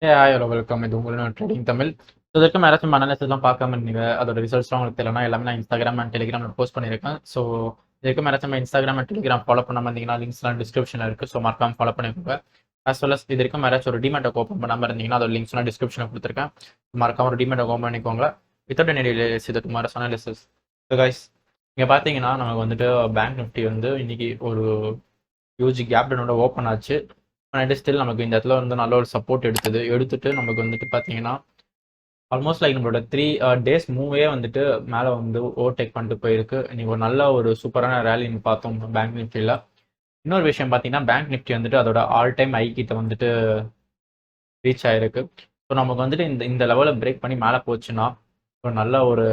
Hello welcome. இது உங்களோட trading Tamil. So இதுக்கு மேரேஜ் அனாலிசிஸ்லாம் பார்க்காம இருந்தீங்க, அதோட ரிசல்ட்ஸ்லாம் உங்களுக்கு தெரியலனா எல்லாமே நான் இன்ஸ்டாகிராம் அண்ட் டெலிகிராமில் போஸ்ட் பண்ணியிருக்கேன். ஸோ இதுக்கு marriage Instagram and Telegram follow பண்ணாமல் இருந்தீங்கன்னா லிங்க்ஸ்லாம் டிஸ்கிரிப்ஷனில் இருக்குது. ஸோ மறக்காம ஃபாலோ பண்ணிக்கோங்க. as well as இது வரைக்கும் மேரேஜ் ஒரு டிமேட் ஓப்பன் பண்ணாமல் இருந்தீங்கன்னா அதோட லிங்க்ஸ்லாம் டிஸ்கிரிப்ஷனில் கொடுத்துருக்கேன். மறக்காம ஒரு டிமேட் ஓப்பன் பண்ணிக்கோங்க. வித்தவுட் எனி டிலேஸ் இது டுமாரோஸ் அனாலிசிஸ். ஸோ கைஸ், இங்கே பார்த்தீங்கன்னா நமக்கு வந்துட்டு பேங்க் நிஃப்டி வந்து இன்னைக்கு ஒரு ஹியூஜ் கேப் டவுனோட ஓப்பன் ஆச்சு. அண்ட் ஸ்டில் நமக்கு இந்த இடத்துல வந்து நல்ல ஒரு சப்போர்ட் எடுத்துட்டு நமக்கு வந்துட்டு பார்த்தீங்கன்னா ஆல்மோஸ்ட் லைக் நம்மளோட 3 டேஸ் மூவே வந்துட்டு மேலே வந்து ஓவர்டேக் பண்ணிட்டு போயிருக்கு. இன்னைக்கு ஒரு நல்ல ஒரு சூப்பரான ரேலின்னு பார்த்தோம் பேங்க் நிஃப்டியில். இன்னொரு விஷயம் பார்த்தீங்கன்னா பேங்க் நிஃப்டி வந்துட்டு அதோட ஆல் டைம் ஐ கிட்ட வந்துட்டு ரீச் ஆயிருக்கு. ஸோ நமக்கு வந்துட்டு இந்த லெவலில் பிரேக் பண்ணி மேலே போச்சுன்னா ஒரு நல்ல ஒரு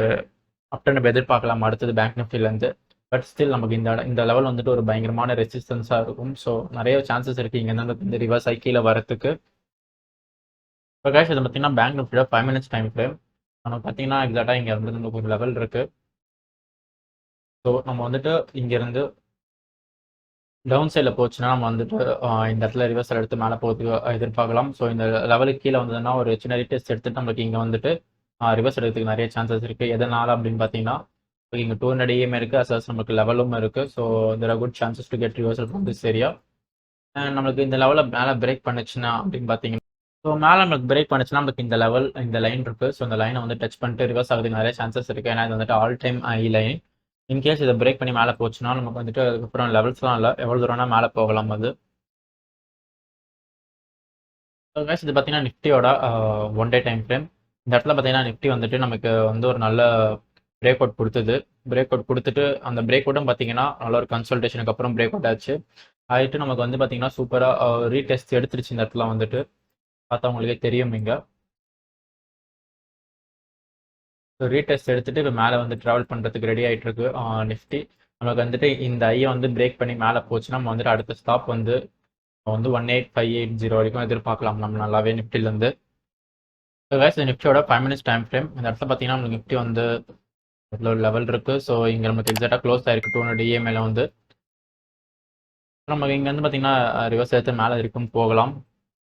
அப்டர்ன் எதிர்பார்க்கலாம் அடுத்தது பேங்க் நிஃப்டிலேருந்து. பட் ஸ்டில் நமக்கு இந்த லெவல் வந்துட்டு ஒரு பயங்கரமான ரெசிஸ்டன்ஸாக இருக்கும். ஸோ நிறைய சான்சஸ் இருக்குது இங்கே இந்த ரிவர்ஸ் ஐக்கியில் வரத்துக்கு. இப்போ கேஷ் இதை பார்த்தீங்கன்னா பேங்க் நிஃப்டியோட 5 minutes டைம் ஃப்ரேம் நமக்கு பார்த்தீங்கன்னா எக்ஸாக்டாக இங்கே வந்து நமக்கு ஒரு லெவல் இருக்குது. ஸோ நம்ம வந்துட்டு இங்கேருந்து டவுன் சைடில் போச்சுன்னா நம்ம வந்துட்டு இந்த இடத்துல ரிவர்சல் எடுத்து மேலே போகிறதுக்கு எதிர்பார்க்கலாம். ஸோ இந்த லெவலுக்கு கீழே வந்ததுன்னா ஒரு சின்ன ரீடெஸ்ட் எடுத்துட்டு நம்மளுக்கு இங்கே வந்துட்டு ரிவர்ஸ் எடுக்கிறதுக்கு நிறைய சான்சஸ் இருக்குது. எதனால் அப்படின்னு பார்த்தீங்கன்னா இங்கே 200 EM இருக்குது, அஸ் நமக்கு லெவலும் இருக்குது. So there are good chances to get reversal from this area. நம்மளுக்கு இந்த லெவலில் மேலே பிரேக் பண்ணுச்சுன்னா அப்படின்னு பார்த்தீங்கன்னா ஸோ மேலே நம்மளுக்கு பிரேக் பண்ணுச்சுன்னா நமக்கு இந்த லைன் இருக்குது. ஸோ இந்த லைனை வந்து டச் பண்ணிட்டு ரிவர்ஸ் ஆகிறதுக்கு நிறைய சான்சஸ் இருக்குது. ஏன்னா இது வந்துட்டு all time I line. In case இதை பிரேக் பண்ணி மேலே போச்சுன்னா நமக்கு வந்துட்டு அதுக்கப்புறம் லெவல்ஸ்லாம் இல்லை, எவ்வளோ தூரம்னா மேலே போகலாம் அது. ஸோ கேஸ் இது பார்த்தீங்கன்னா நிஃப்டியோட 1 day டைம் ஃப்ரேம். இந்த இடத்துல பார்த்தீங்கன்னா நிஃப்டி வந்துட்டு நமக்கு வந்து ஒரு நல்ல பிரேக் அவுட் கொடுத்துட்டு அந்த பிரேக் அவுட்டும் பார்த்தீங்கன்னா நல்ல ஒரு கன்சல்டேஷனுக்கு அப்புறம் பிரேக் அவுட் ஆகிட்டு நமக்கு வந்து பார்த்தீங்கன்னா சூப்பராக ரீடெஸ்ட் எடுத்துருச்சு. இந்த இடத்துல வந்துட்டு பார்த்தா உங்களுக்கே தெரியும். இங்கே ரீடெஸ்ட் எடுத்துட்டு இப்போ மேலே வந்து ட்ராவல் பண்ணுறதுக்கு ரெடி ஆகிட்டு இருக்கு நிஃப்டி. நமக்கு வந்துட்டு இந்த ஐயை வந்து பிரேக் பண்ணி மேலே போச்சுன்னா நம்ம வந்துட்டு அடுத்த ஸ்டாப் வந்து 18580 வரைக்கும் எதிர்பார்க்கலாம் நம்ம நல்லாவே நிஃப்டிலேருந்து. நிஃப்டியோட 5 minutes டைம் ஃப்ரேம். இந்த இடத்துல பார்த்தீங்கன்னா நமக்கு நிஃப்டி வந்து ஒரு லெவல் இருக்குது. ஸோ இங்கே நமக்கு எக்ஸாக்டாக க்ளோஸ் ஆயிருக்கு 200 EM வந்து. நமக்கு இங்கே வந்து பார்த்தீங்கன்னா ரிவர்ஸ் எடுத்து மேலே இருக்கும் போகலாம்.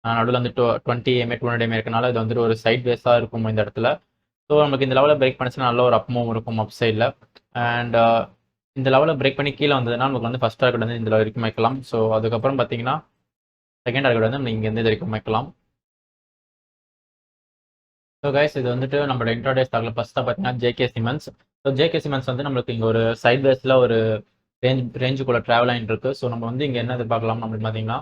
நடுவில் வந்து 20 EM 200 EM இருக்கனால இது வந்துட்டு ஒரு சைட் பேஸாக இருக்கும் இந்த இடத்துல. ஸோ நமக்கு இந்த லெவலில் பிரேக் பண்ணிச்சுன்னா நல்ல ஒரு அப்மூவ் இருக்கும் அப் சைடில். அண்ட் இந்த லெவலில் பிரேக் பண்ணி கீழே வந்ததுன்னா நமக்கு வந்து ஃபஸ்ட் டார்கெட் வந்து இந்த வரைக்கும் வைக்கலாம். ஸோ அதுக்கப்புறம் பார்த்தீங்கன்னா செகண்ட் டார்கெட் வந்து நம்ம இங்கேருந்து இது வரைக்கும் வைக்கலாம். ஸோ கைஸ் இது வந்துட்டு நம்மளோட இன்ட்ராடே ஸ்டாக்ல ஃபஸ்ட்டாக பார்த்தீங்கன்னா JK cements. So JK cements வந்து நம்மளுக்கு இங்கே ஒரு சைட் பேஸில் ஒரு ரேஞ்சுக்குள்ளே ட்ராவல் ஆகிட்டு இருக்கு. ஸோ நம்ம வந்து இங்கே என்ன எதிர்பார்க்கலாம் நம்மளுக்கு பார்த்தீங்கன்னா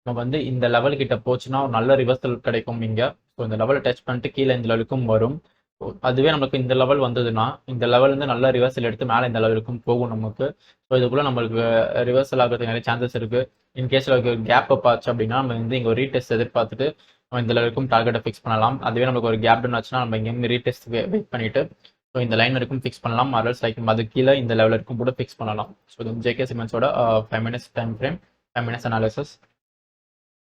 நம்ம வந்து இந்த லெவல் கிட்ட போச்சுன்னா ஒரு நல்ல ரிவர்சல் கிடைக்கும் இங்கே. ஸோ இந்த லெவலை டச் பண்ணிட்டு கீழே இந்த லெவலுக்கும் வரும். அதுவே நமக்கு இந்த லெவல் வந்ததுன்னா இந்த லெவல் வந்து நல்ல ரிவர்சல் எடுத்து மேலே இந்த லெவலுக்கும் போகும் நமக்கு. ஸோ இதுக்குள்ளே நம்மளுக்கு ரிவர்சல் ஆகிறதுக்கு நிறைய சான்சஸ் இருக்குது. இன்கேஸ் கேப் அப் ஆச்சு அப்படின்னா நம்ம வந்து இங்கே ஒரு ரீடெஸ்ட் எதிர்பார்த்துட்டு நம்ம இந்த லெவலுக்கும் டார்கெட்டை ஃபிக்ஸ் பண்ணலாம். அதுவே நமக்கு ஒரு கேப் டவுன் ஆச்சுன்னா நம்ம இங்கேருந்து ரீடெஸ்ட் வெயிட் பண்ணிட்டு ஸோ இந்த லைன் வரைக்கும் ஃபிக்ஸ் பண்ணலாம். அரல்ஸ் லைக் அது கீழே இந்த லெவல் வரைக்கும் கூட ஃபிக்ஸ் பண்ணலாம். ஸோ இது ஜேகே சிமெண்ட்ஸோட 5 minutes time frame, 5 minutes analysis.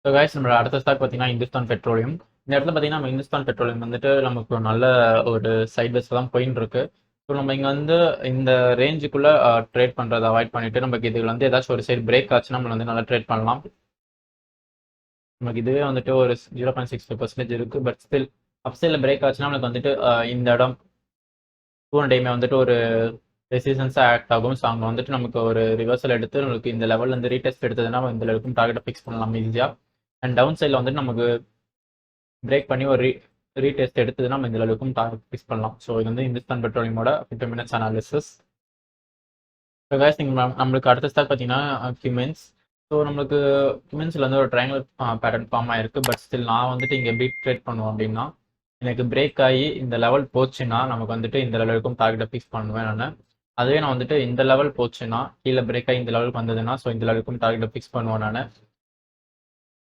So guys நம்மளோட அடுத்த ஸ்டாக் பார்த்தீங்கன்னா இந்துஸ்தான் பெட்ரோலியம். இந்த இடத்துல பார்த்தீங்கன்னா நம்ம இந்துஸ்தான் பெட்ரோலியம் வந்துட்டு நமக்கு ஒரு நல்ல ஒரு சைட் பேஸில் தான் போயின்னு இருக்கு. ஸோ நம்ம இங்கே வந்து இந்த ரேஞ்சுக்குள்ளே ட்ரேட் பண்ணுறதை அவாய்ட் பண்ணிவிட்டு நமக்கு இதில் வந்து ஏதாச்சும் ஒரு சைடு பிரேக் ஆச்சுன்னா நம்ம வந்து நல்லா ட்ரேட் பண்ணலாம். நமக்கு இதுவே வந்துட்டு ஒரு 0.65% இருக்குது. பட் ஸ்டில் அப்சைடில் பிரேக் ஆச்சுன்னா நம்மளுக்கு வந்துட்டு இந்த இடம் 200 EM வந்துட்டு ஒரு ரெசிஸ்டன்ஸாக ஆக்ட் ஆகும். ஸோ அங்கே வந்துட்டு நமக்கு ஒரு ரிவர்சல் எடுத்து நம்மளுக்கு இந்த லெவலில் வந்து ரீடெஸ்ட் எடுத்ததுன்னா இந்த லெவலுக்கும் டார்கெட்டை ஃபிக்ஸ் பண்ணலாம் ஈஸியாக. அண்ட் டவுன் சைடில் வந்துட்டு நமக்கு பிரேக் பண்ணி ஒரு ரீடெஸ்ட் எடுத்ததுன்னா நம்ம இந்த அளவுக்கும் டார்கெட் ஃபிக்ஸ் பண்ணலாம். ஸோ இது வந்து இந்துஸ்தான் பெட்ரோலியமோட 15 minutes அனாலிசிஸ். ஸோ கைஸ் நம்மளுக்கு அடுத்த ஸ்டாக் பார்த்தீங்கன்னா கிமென்ஸ். ஸோ நம்மளுக்கு கிமென்ஸில் வந்து ஒரு ட்ரையாங்கிள் பேட்டர்ன் ஃபார்ம் ஆயிருக்கு. பட் ஸ்டில் நான் வந்துட்டு இங்கே எப்படி ட்ரேட் பண்ணுவோம் அப்படின்னா எனக்கு பிரேக் ஆகி இந்த லெவல் போச்சுன்னா நமக்கு வந்துட்டு இந்த லெவலுக்கும் டார்கெட்டை ஃபிக்ஸ் பண்ணுவேன் நான். அதுவே நான் வந்துட்டு இந்த லெவல் போச்சுன்னா கீழே பிரேக் ஆகி இந்த லெவலுக்கு வந்ததுன்னா ஸோ இந்த லெவலுக்கும் டார்கெட்டை ஃபிக்ஸ் பண்ணுவேன் நான்.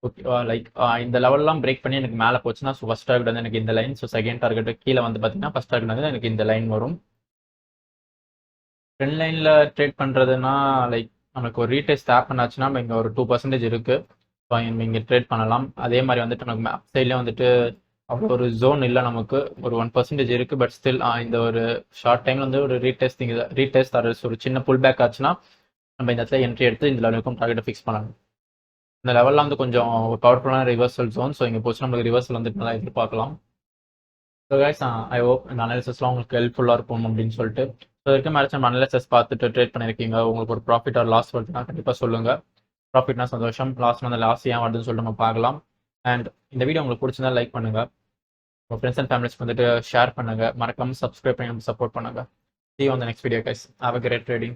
ஓகேவா, லைக் இந்த லெவல்லாம் பிரேக் பண்ணி எனக்கு மேலே போச்சுன்னா ஸோ ஃபஸ்ட் டார்கெட் வந்து எனக்கு இந்த லைன். ஸோ செகண்ட் டார்கெட் கீழே வந்து பார்த்தீங்கன்னா ஃபஸ்ட் டார்கெட் வந்து எனக்கு இந்த லைன் வரும். ட்ரெண்ட் லைனில் ட்ரேட் பண்ணுறதுன்னா லைக் நமக்கு ஒரு ரீடெஸ்ட் ஆப் ஆச்சுன்னா இங்கே ஒரு 2% இருக்குது. ஸோ இங்கே ட்ரேட் பண்ணலாம். அதே மாதிரி வந்துட்டு நமக்கு அப் சைட்லேயே வந்துட்டு அவ்வளோ ஒரு ஜோன் இல்லை, நமக்கு ஒரு 1% இருக்குது. பட் ஸ்டில் இந்த ஒரு ஷார்ட் டைமில் வந்து ஒரு ரீடெஸ்ட் ஒரு சின்ன புல் பேக் ஆச்சுன்னா நம்ம இந்த இடத்துல என்ட்ரி எடுத்து இந்த லெவலுக்கும் டார்கெட்டை ஃபிக்ஸ் பண்ணலாம். இந்த லெவலில் வந்து கொஞ்சம் பவர்ஃபுல்லான ரிவர்சல் ஜோன். ஸோ இங்கே போச்சு நம்மளுக்கு ரிவர்சல் வந்துட்டு நல்லா எதிர்பார்க்கலாம். ஸோ கைஸ் ஐ ஹோப் இந்த அனாலிசிஸ்லாம் உங்களுக்கு ஹெல்ப்ஃபுல்லாக இருக்கும் அப்படின்னு சொல்லிட்டு. ஸோ இதுக்கு மேலே நம்ம அனாலிசிஸ் பார்த்துட்டு ட்ரேட் பண்ணியிருக்கீங்க, உங்களுக்கு ஒரு ப்ராஃபிட் ஆர் லாஸ் வருதுன்னா கண்டிப்பாக சொல்லுங்கள். ப்ராஃபிட்னா சந்தோஷம், லாஸ்னா அந்த லாஸ் ஏன் வருதுன்னு சொல்லிட்டு நம்ம பார்க்கலாம். அண்ட் இந்த வீடியோ உங்களுக்கு பிடிச்சிருந்தா லைக் பண்ணுங்கள், உங்கள் ஃப்ரெண்ட்ஸ் அண்ட் ஃபேமிலிஸ்க்கு வந்துட்டு ஷேர் பண்ணுங்கள், மறக்காமல் சப்ஸ்கிரைப் பண்ணி நம்ம சப்போர்ட் பண்ணுங்கள். See you on the next video guys. Have a great trading.